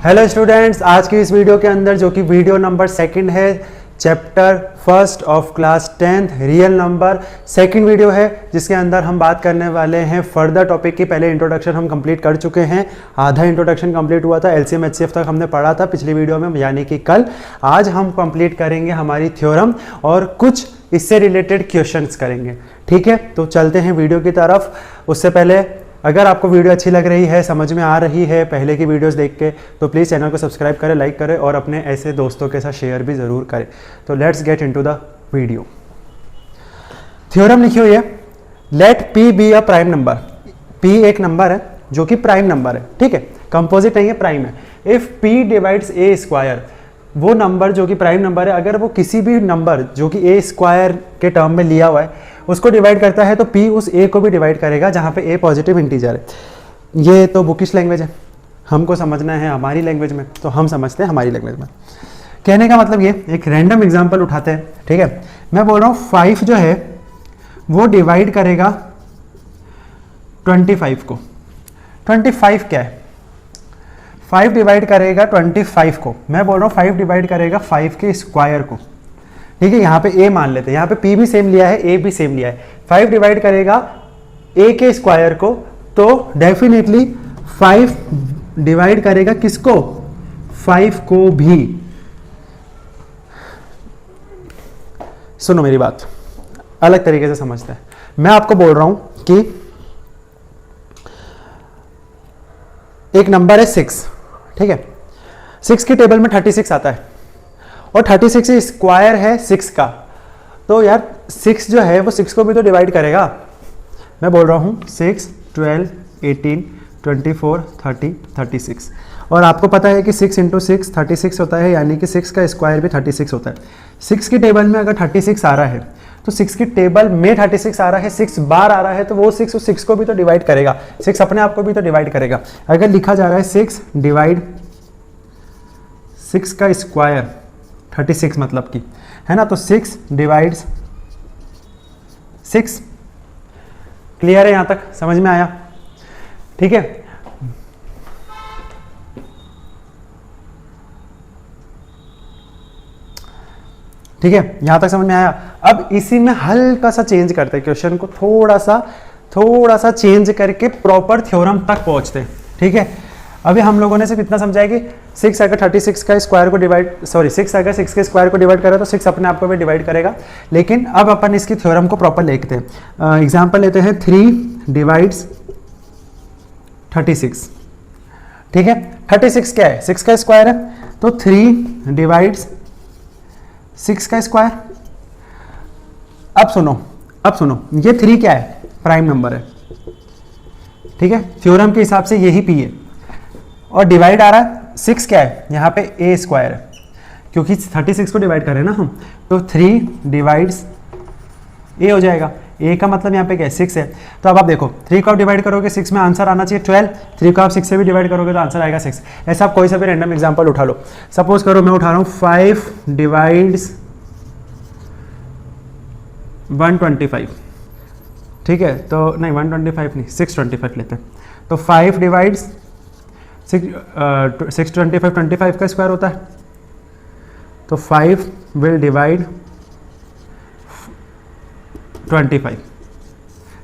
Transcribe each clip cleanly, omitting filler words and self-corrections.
Hello students, आज की इस वीडियो के अंदर जो कि वीडियो नंबर सेकंड है, chapter first of class 10th real number second video है, जिसके अंदर हम बात करने वाले हैं फर्दर टॉपिक की। पहले इंट्रोडक्शन हम कंप्लीट कर चुके हैं, आधा इंट्रोडक्शन कंप्लीट हुआ था, एलसीएम एचसीएफ तक हमने पढ़ा था पिछली वीडियो में, यानी कि कल। आज हम कंप्लीट करेंगे हमारी थ्योरम और कुछ इससे रिलेटेड क्वेश्चंस करेंगे। ठीक है, तो चलते हैं वीडियो की तरफ। उससे पहले अगर आपको वीडियो अच्छी लग रही है, समझ में आ रही है पहले की वीडियोस देख के, तो प्लीज़ चैनल को सब्सक्राइब करें, लाइक करें और अपने ऐसे दोस्तों के साथ शेयर भी ज़रूर करें। तो let's get into the video. Theorem लिखी हुई है, let p be a prime number. P एक नंबर है जो कि प्राइम नंबर है, ठीक है, कंपोजिट नहीं है, प्राइम है। If P divides A square, वो नंबर जो कि प्राइम नंबर है, अगर वो किसी भी नंबर जो कि ए स्क्वायर के टर्म में लिया हुआ है उसको डिवाइड करता है, तो पी उस ए को भी डिवाइड करेगा, जहाँ पे ए पॉजिटिव इंटीजर है। ये तो बुकिश लैंग्वेज है, हमको समझना है हमारी लैंग्वेज में, तो हम समझते हैं हमारी लैंग्वेज में। कहने का मतलब ये, एक रैंडम एग्जांपल उठाते हैं, ठीक है। मैं बोल रहा हूँ 5 जो है वो डिवाइड करेगा 25 को। 25 क्या है? 5 डिवाइड करेगा 25 को। मैं बोल रहा हूँ 5 डिवाइड करेगा 5 के स्क्वायर को, ठीक है। यहाँ पे a मान लेते हैं, यहाँ पे p भी सेम लिया है, a भी सेम लिया है। 5 डिवाइड करेगा a के स्क्वायर को, तो डेफिनेटली 5 डिवाइड करेगा किसको? 5 को भी। सुनो मेरी बात, अलग तरीके से समझते हैं। मैं आपको बोल रहा हूं कि एक नंबर है 6, ठीक है। 6 की टेबल में 36 आता है और 36 स्क्वायर है 6 का, तो यार 6 जो है वो 6 को भी तो डिवाइड करेगा। मैं बोल रहा हूँ 6, 12, 18, 24, 30, 36। और आपको पता है कि 6 इंटू 6 36 होता है, यानी कि 6 का स्क्वायर भी 36 होता है। 6 की टेबल में अगर 36 आ रहा है, तो 6 की टेबल में 36 आ रहा है, 6 बार आ रहा है, तो वो 6 उस 6 को भी तो डिवाइड करेगा, 6 अपने आप को भी तो डिवाइड करेगा। अगर लिखा जा रहा है 6 डिवाइड 6 का स्क्वायर 36 मतलब की, है ना, तो 6 डिवाइड्स 6। क्लियर है? यहां तक समझ में आया? ठीक है। ठीक है, यहां तक समझ में आया। अब इसी में हल्का सा चेंज करते हैं क्वेश्चन को, थोड़ा सा चेंज करके प्रॉपर थ्योरम तक पहुंचते हैं, ठीक है। अभी हम लोगों ने सिर्फ इतना समझा है कि 6 अगर 36 का स्क्वायर को डिवाइड 6 अगर 6 के स्क्वायर को डिवाइड करे तो 6 अपने आप को भी डिवाइड करेगा। लेकिन अब अपन इसकी थ्योरम को प्रॉपर लिखते हैं। एग्जांपल लेते हैं 3 डिवाइड्स 36, ठीक है। 36 क्या है? 6 का स्क्वायर है, तो 3 डिवाइड्स 6 का स्क्वायर। अब सुनो, ये 3 क्या है? प्राइम नंबर है, ठीक है। थ्योरम के हिसाब से यही पी है, और डिवाइड आ रहा है 6 क्या है? यहाँ पे ए स्क्वायर है, क्योंकि 36 को डिवाइड करें ना हम, तो 3 डिवाइड्स ए हो जाएगा। ए का मतलब यहाँ पे क्या है? 6 है। तो अब आप देखो, 3 को आप डिवाइड करोगे 6 में आंसर आना चाहिए 12, 3 को आप 6 से भी डिवाइड करोगे तो आंसर आएगा 6। ऐसा आप कोई सा भी रैंडम एग्जाम्पल उठा लो। सपोज करो मैं उठा रहा हूँ 5 डिवाइड्स 125, ठीक है। तो नहीं 125 नहीं, 625 लेते हैं। तो 5 डिवाइड्स 625, 25 का स्क्वायर होता है, तो 5 विल डिवाइड 25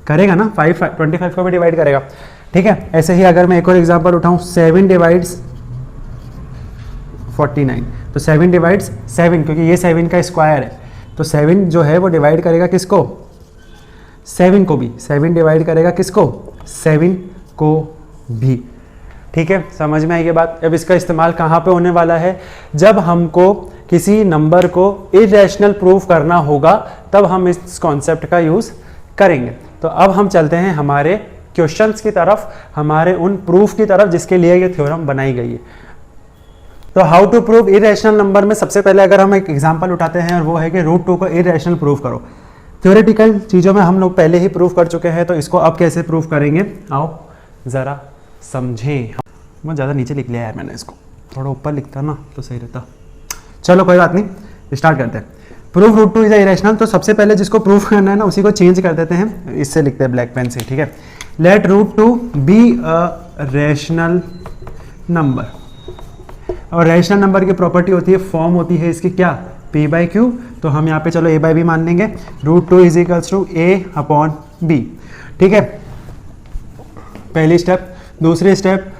करेगा ना, 5 25 को भी डिवाइड करेगा, ठीक है। ऐसे ही अगर मैं एक और एग्जांपल उठाऊं 7 डिवाइड्स 49, तो 7 डिवाइड्स 7, क्योंकि ये 7 का स्क्वायर है, तो 7 जो है वो डिवाइड करेगा किसको? 7 को भी। 7 डिवाइड करेगा किसको? 7 को भी, ठीक है। समझ में आई ये बात? अब इसका इस्तेमाल कहाँ पे होने वाला है? जब हमको किसी नंबर को इरेशनल प्रूफ करना होगा, तब हम इस कॉन्सेप्ट का यूज करेंगे। तो अब हम चलते हैं हमारे क्वेश्चंस की तरफ, हमारे उन प्रूफ की तरफ जिसके लिए ये थ्योरम बनाई गई है। तो how to prove irrational number में सबसे पहले अगर हम एक एग्जांपल उठाते हैं, और वो है कि √2 को इरेशनल प्रूफ करो। थ्योरेटिकल चीज़ों में हम लोग पहले ही प्रूफ कर चुके हैं, तो इसको अब कैसे प्रूफ करेंगे, आओ ज़रा समझें। मैं ज़्यादा नीचे लिख लिया है मैंने, इसको थोड़ा ऊपर लिखता ना तो सही रहता। चलो कोई बात नहीं, स्टार्ट करते हैं। Proof √2 is irrational. तो सबसे पहले जिसको प्रूफ करना है ना, उसी को चेंज कर देते हैं, इससे लिखते हैं ब्लैक पेन से, ठीक है। Let √2 be a rational number, और रैशनल नंबर की प्रॉपर्टी होती है, फॉर्म होती है इसकी क्या, p/q। तो हम यहाँ पे चलो a/b मान लेंगे, √2 इज इक्वल्स टू a/b। ठीक है, पहली स्टेप। दूसरी step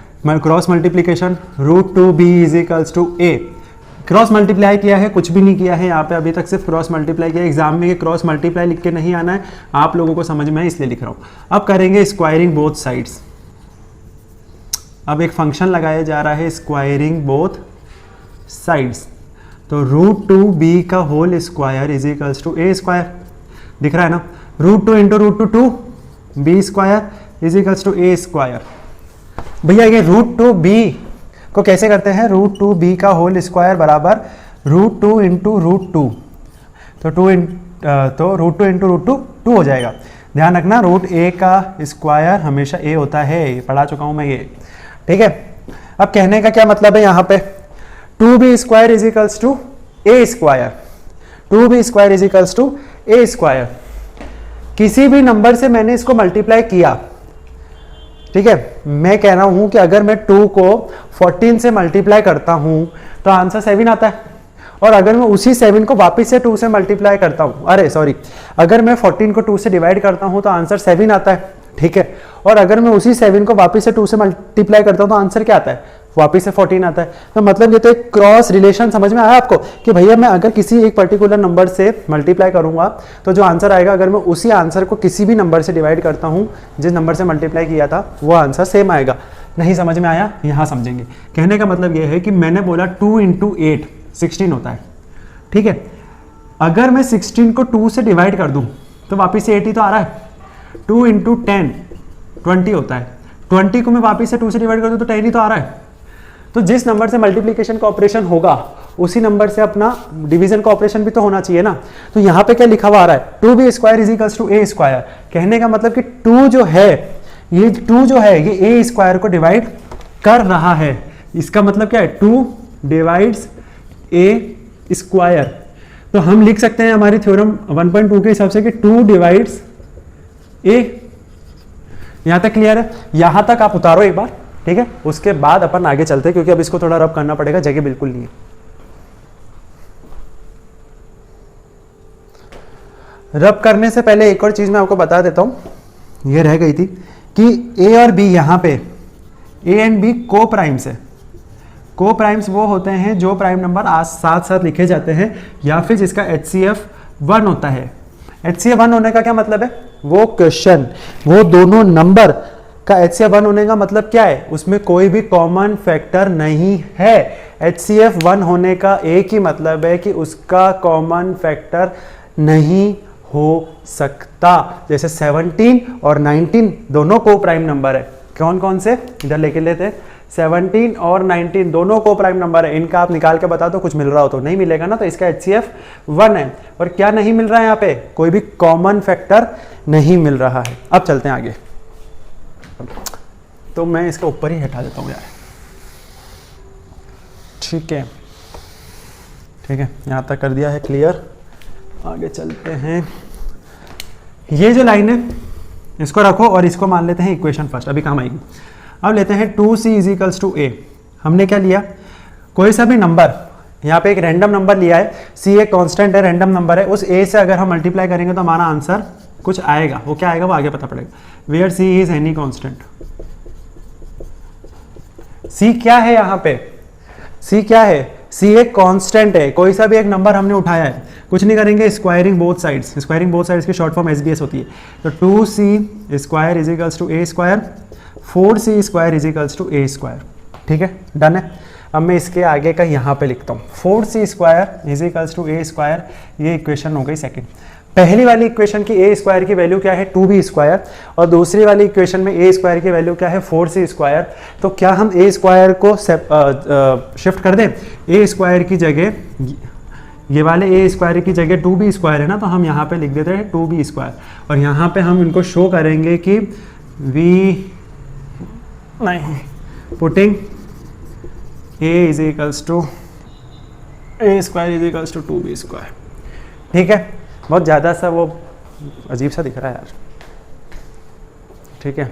cross multiplication, √2b is equals to a। Cross multiply किया है, कुछ भी नहीं किया है यहाँ पे अभी तक, सिर्फ क्रॉस मल्टीप्लाई किया है। एग्जाम में ये क्रॉस मल्टीप्लाई लिख के नहीं आना है, आप लोगों को समझ में है इसलिए लिख रहा हूँ। अब करेंगे स्क्वायरिंग बोथ साइड्स। अब एक फंक्शन लगाया जा रहा है स्क्वायरिंग बोथ साइड्स। तो √2b का whole square is equals to a square, दिख रहा है ना, √2 into √2 b square is equals to a square. भैया ये √2b को कैसे करते हैं, √2b का होल स्क्वायर बराबर √2 इंटू √2, तो √2 इंटू √2 2 हो जाएगा। ध्यान रखना √a का स्क्वायर हमेशा a होता है, पढ़ा चुका हूं मैं ये। ठीक है, अब कहने का क्या मतलब है यहाँ पे, 2b square is equals to a square, 2b square is equals to a square. किसी भी नंबर से मैंने इसको मल्टीप्लाई किया, ठीक है, मैं कह रहा हूं कि अगर मैं 2 को 14 से मल्टीप्लाई करता हूं तो आंसर 7 आता है, और अगर मैं उसी 7 को वापस से 2 से मल्टीप्लाई करता हूं, अरे सॉरी, अगर मैं 14 को 2 से डिवाइड करता हूं तो आंसर 7 आता है। ठीक है, और अगर मैं उसी 7 को वापस से 2 से मल्टीप्लाई करता हूं तो आंसर क्या आता है, वापस से 14 आता है। तो मतलब ये तो एक क्रॉस रिलेशन समझ में आया आपको कि भैया मैं अगर किसी एक पर्टिकुलर नंबर से मल्टीप्लाई करूंगा तो जो आंसर आएगा, अगर मैं उसी आंसर को किसी भी नंबर से डिवाइड करता हूं जिस नंबर से मल्टीप्लाई किया था, वो आंसर सेम आएगा। नहीं समझ में आया, यहां समझेंगे। कहने का मतलब यह है कि मैंने बोला 2 इंटू 8 16 होता है। ठीक है, अगर मैं 16 को 2 से डिवाइड कर दूं तो वापिस से 8 ही तो आ रहा है। 2 इंटू 10 20 होता है, 20 को मैं वापिस से 2 से डिवाइड कर दूं तो 10 ही तो आ रहा है। तो जिस नंबर से मल्टीप्लिकेशन का ऑपरेशन होगा उसी नंबर से अपना डिवीजन का ऑपरेशन भी तो होना चाहिए ना। तो यहाँ पे क्या लिखा हुआ आ रहा है, 2b square is equals to a square. कहने का मतलब कि 2 जो है, ये 2 जो है ये a स्क्वायर को डिवाइड कर रहा है। इसका मतलब क्या है, 2 डिवाइड्स a स्क्वायर। तो हम लिख सकते हैं हमारी थ्योरम 1.2 के हिसाब से कि 2 डिवाइड्स a। यहां तक क्लियर है? यहां तक आप उतारो एक बार, ठीक है, उसके बाद अपन आगे चलते हैं क्योंकि अब इसको थोड़ा रब करना पड़ेगा, जगह बिल्कुल नहीं है। रब करने से पहले एक और चीज मैं आपको बता देता हूं, ये रह गई थी कि a और b, यहां पे a एंड b को प्राइम्स है। को प्राइम्स वो होते हैं जो प्राइम नंबर आज साथ साथ लिखे जाते हैं, या फिर जिसका HCF 1 होता है। HCF 1 होने का क्या मतलब है, वो क्वेश्चन, वो दोनों नंबर का HCF 1 होने का मतलब क्या है, उसमें कोई भी कॉमन फैक्टर नहीं है। HCF 1 होने का एक ही मतलब है कि उसका कॉमन फैक्टर नहीं हो सकता। जैसे 17 और 19 दोनों को प्राइम नंबर है। कौन कौन से, इधर लेके लेते हैं, 17 और 19 दोनों को प्राइम नंबर है। इनका आप निकाल के बता दो, कुछ मिल रहा हो तो। नहीं मिलेगा ना, तो इसका HCF 1 है। और क्या नहीं मिल रहा है यहाँ पे, कोई भी कॉमन फैक्टर नहीं मिल रहा है। अब चलते हैं आगे, तो मैं इसके ऊपर ही हटा देता हूँ यार। ठीक है, ठीक है, यहाँ तक कर दिया है क्लियर। आगे चलते हैं, ये जो लाइन है इसको रखो और इसको मान लेते हैं इक्वेशन फर्स्ट, अभी काम आएगी। अब लेते हैं 2c is equals to a। हमने क्या लिया, कोई सा भी नंबर, यहाँ पे एक रैंडम नंबर लिया है, c एक कांस्टेंट है, रैंडम नंबर है, उस a से अगर हम मल्टीप्लाई करेंगे तो हमारा आंसर कुछ आएगा। वो क्या आएगा वो आगे पता पड़ेगा। Where c is any constant, c क्या है यहाँ पे, c क्या है, c एक कांस्टेंट है। कोई सा भी एक नंबर हमने उठाया है, कुछ नहीं करेंगे, squaring both sides. Squaring both sides की शॉर्ट फॉर्म SBS होती है। तो 2c square is equals to a square, 4c square is equals to a square. ठीक है, डन है। अब मैं इसके आगे का यहाँ पे लिखता हूँ, 4c square is equals to a square. ये इक्वेशन हो गई सेकंड। पहली वाली इक्वेशन की a स्क्वायर की वैल्यू क्या है, 2b स्क्वायर, और दूसरी वाली इक्वेशन में a स्क्वायर की वैल्यू क्या है, 4c स्क्वायर। तो क्या हम a स्क्वायर को शिफ्ट कर दें, a स्क्वायर की जगह, ये वाले a स्क्वायर की जगह 2b स्क्वायर है ना, तो हम यहाँ पे लिख देते हैं 2b स्क्वायर। और यहाँ पे हम इनको शो करेंगे कि putting a is equals to a square is equals to 2b square. ठीक है, बहुत ज़्यादा सा वो अजीब सा दिख रहा है यार। ठीक है,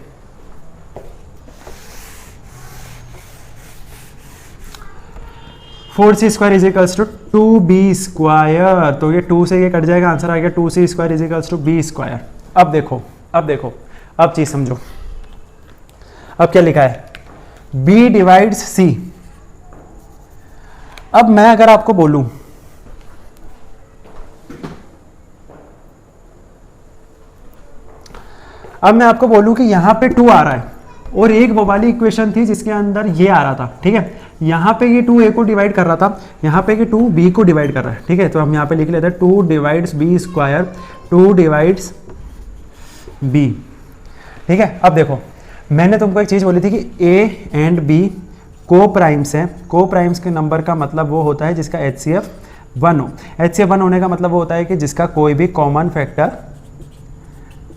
4c square is equals to 2b square. तो ये 2 से ये कट जाएगा, आंसर आ गया 2c square is equals to b square. अब देखो अब चीज समझो। अब क्या लिखा है, b डिवाइड्स c। अब मैं अगर आपको बोलूं कि यहां पे 2 आ रहा है और एक वो वाली इक्वेशन थी जिसके अंदर ये आ रहा था, ठीक है, यहां पे ये 2 a को डिवाइड कर रहा था, यहां पे ये 2 b को डिवाइड कर रहा है, ठीक है। तो हम यहां पे लिख लेते हैं 2 divides b square, 2 divides b, ठीक है। अब देखो मैंने तुमको एक चीज बोली थी कि a एंड b को प्राइम्स हैं। को प्राइम्स के नंबर का मतलब वो होता है जिसका HCF 1 हो। HCF 1 होने का मतलब वो होता है कि जिसका कोई भी कॉमन फैक्टर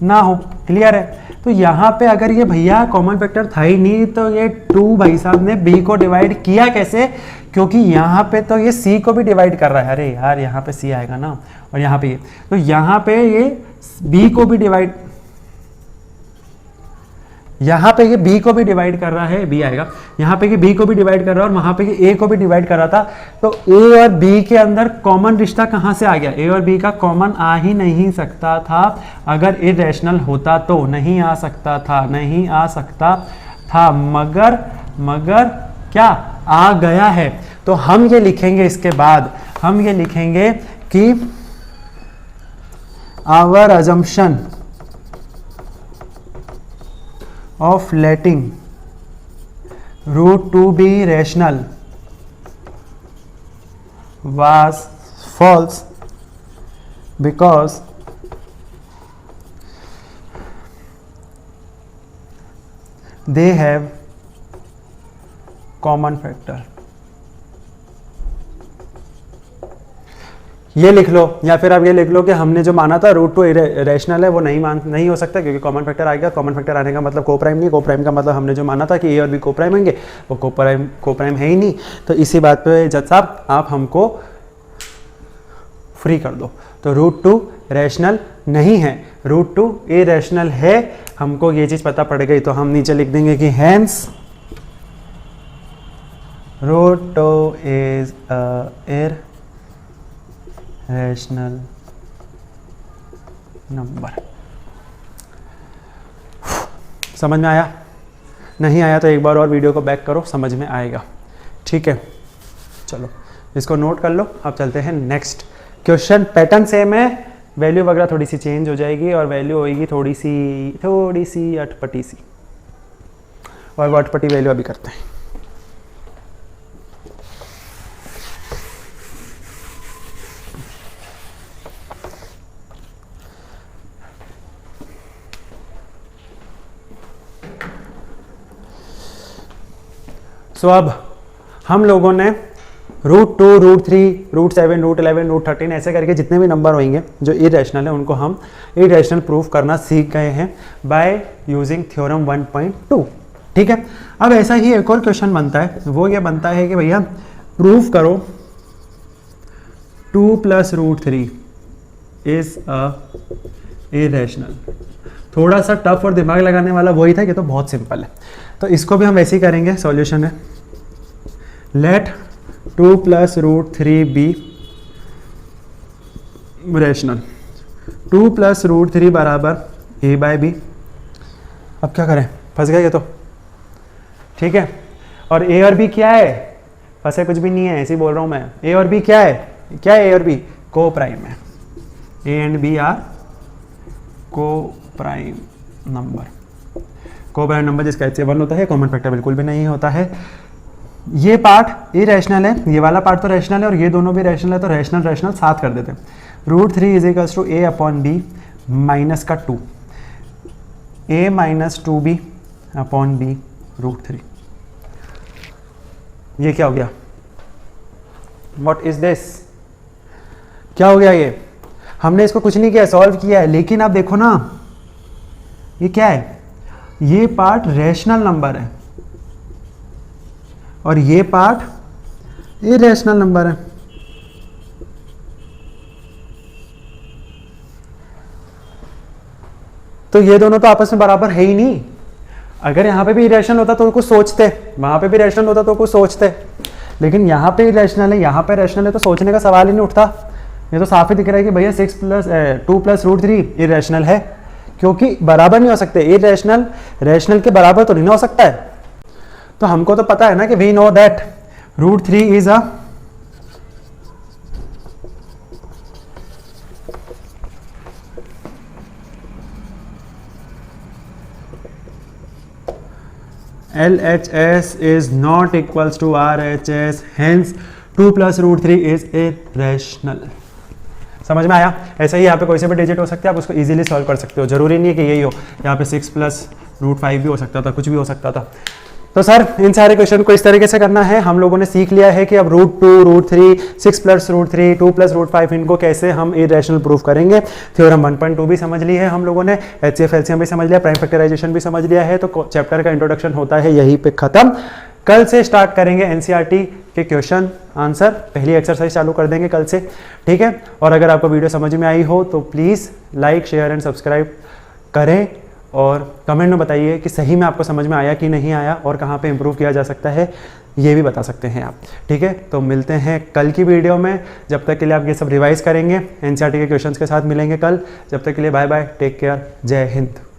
ना हो। क्लियर है। तो यहाँ पे अगर ये भैया कॉमन फैक्टर था ही नहीं तो ये 2 भाई साहब ने b को डिवाइड किया कैसे, क्योंकि यहाँ पे तो ये c को भी डिवाइड कर रहा है। अरे यार यहाँ पे c आएगा ना, और यहाँ पे ये, तो यहाँ पे ये b को भी डिवाइड, यहाँ पे ये b को भी डिवाइड कर रहा है, b आएगा, यहाँ पे ये b को भी डिवाइड कर रहा है और वहां पे ये a को भी डिवाइड कर रहा था। तो a और b के अंदर कॉमन रिश्ता कहाँ से आ गया, a और b का कॉमन आ ही नहीं सकता था। अगर इरेशनल होता तो नहीं आ सकता था, मगर क्या आ गया है। तो हम ये लिखेंगे, इसके बाद हम ये लिखेंगे कि our assumption of letting root 2 be rational was false because they have common factor। ये लिख लो, या फिर आप ये लिख लो कि हमने जो माना था रूट 2 रेशनल है वो नहीं हो सकता क्योंकि कॉमन फैक्टर आ गया। कॉमन फैक्टर आने का मतलब को प्राइम नहीं, को प्राइम का मतलब हमने जो माना था कि ए और बी को प्राइम होंगे वो को प्राइम है ही नहीं। तो इसी बात पे जज साहब आप हमको फ्री कर दो। तो रूट 2 रेशनल नहीं है, रूट 2 इरेशनल है। हमको ये चीज पता पड़ गई तो हम नीचे लिख देंगे कि hence root 2 is rational number. समझ में आया? नहीं आया तो एक बार और वीडियो को बैक करो, समझ में आएगा। ठीक है, चलो इसको नोट कर लो। अब चलते हैं नेक्स्ट क्वेश्चन। पैटर्न सेम है, वैल्यू वगैरह थोड़ी सी चेंज हो जाएगी और वैल्यू होगी थोड़ी सी अटपटी सी, और वो अटपटी वैल्यू अभी करते हैं। सो अब हम लोगों ने root 2, root 3, root 7, root 11, root 13 ऐसे करके जितने भी नंबर होंगे जो इरेशनल है उनको हम इरेशनल प्रूफ करना सीख गए हैं बाय यूजिंग थ्योरम 1.2। ठीक है, अब ऐसा ही एक और क्वेश्चन बनता है, वो ये बनता है कि भैया प्रूफ करो 2 + √3 इज अ इरेशनल। थोड़ा सा टफ और दिमाग लगाने वाला वही था, कि तो बहुत सिंपल है। तो इसको भी हम वैसे ही करेंगे। सॉल्यूशन है लेट 2 + √3 बी रेशनल। 2 + √3 बराबर a/b। अब क्या करें, फंस गए ये तो। ठीक है, और a और b क्या है, फंसे कुछ भी नहीं है, ऐसे ही बोल रहा हूं मैं। a और b क्या है, a और b को प्राइम है। a एंड b आर को प्राइम नंबर। को प्राइम नंबर जिसका HCF 1 होता है, कॉमन फैक्टर बिल्कुल भी नहीं होता है। ये पार्ट इरेशनल है, ये वाला पार्ट तो रैशनल है और ये दोनों भी रैशनल है, तो रैशनल साथ कर देते हैं। √3 = a/b माइनस का 2, a - 2b/b √3। ये क्या हो गया, व्हाट इज दिस, क्या हो गया ये? हमने इसको कुछ नहीं किया, सॉल्व किया है, लेकिन आप देखो ना ये क्या है, ये पार्ट रैशनल नंबर है और ये पार्ट इरेशनल नंबर है। तो ये दोनों तो आपस में बराबर है ही नहीं। अगर यहां पे भी इरेशनल होता तो कुछ सोचते, वहां पे भी रैशनल होता तो कुछ सोचते, लेकिन यहाँ पे इरेशनल है, यहाँ पे रैशनल है, तो सोचने का सवाल ही नहीं उठता। ये तो साफ ही दिख रहा है कि भैया 2 प्लस रूट 3 इरेशनल है, क्योंकि बराबर नहीं हो सकते। इरेशनल रैशनल के बराबर तो नहीं हो सकता है। तो हमको तो पता है ना कि we know that root 3 is a LHS is not equals to RHS, hence 2 plus root 3 is irrational। समझ में आया? ऐसे ही यहाँ पे कोई से भी डिजिट हो सकते हैं, आप उसको इजीली सॉल्व कर सकते हो। जरूरी नहीं है कि यही हो, यहाँ पे 6 प्लस रूट 5 भी हो सकता था, कुछ भी हो सकता था। तो सर इन सारे क्वेश्चन को इस तरीके से करना है। हम लोगों ने सीख लिया है कि अब root 2, root 3, 6 plus root 3, 2 plus root 5 इनको कैसे हम इरेशनल प्रूफ करेंगे। थ्योरम 1.2 भी समझ ली है हम लोगों ने, HCF LCM भी समझ लिया, प्राइम फैक्टराइजेशन भी समझ लिया है। तो चैप्टर का इंट्रोडक्शन होता है यहीं पे खत्म। कल से स्टार्ट करेंगे एनसीईआरटी के क्वेश्चन आंसर, पहली एक्सरसाइज चालू कर देंगे कल से, ठीक है। और अगर आपको वीडियो समझ में आई हो तो please like, share and subscribe करें और कमेंट में बताइए कि सही में आपको समझ में आया कि नहीं आया और कहाँ पे इम्प्रूव किया जा सकता है, ये भी बता सकते हैं आप, ठीक है। तो मिलते हैं कल की वीडियो में। जब तक के लिए आप ये सब रिवाइज करेंगे, एनसीईआरटी के क्वेश्चंस के साथ मिलेंगे कल। जब तक के लिए बाय बाय, टेक केयर, जय हिंद।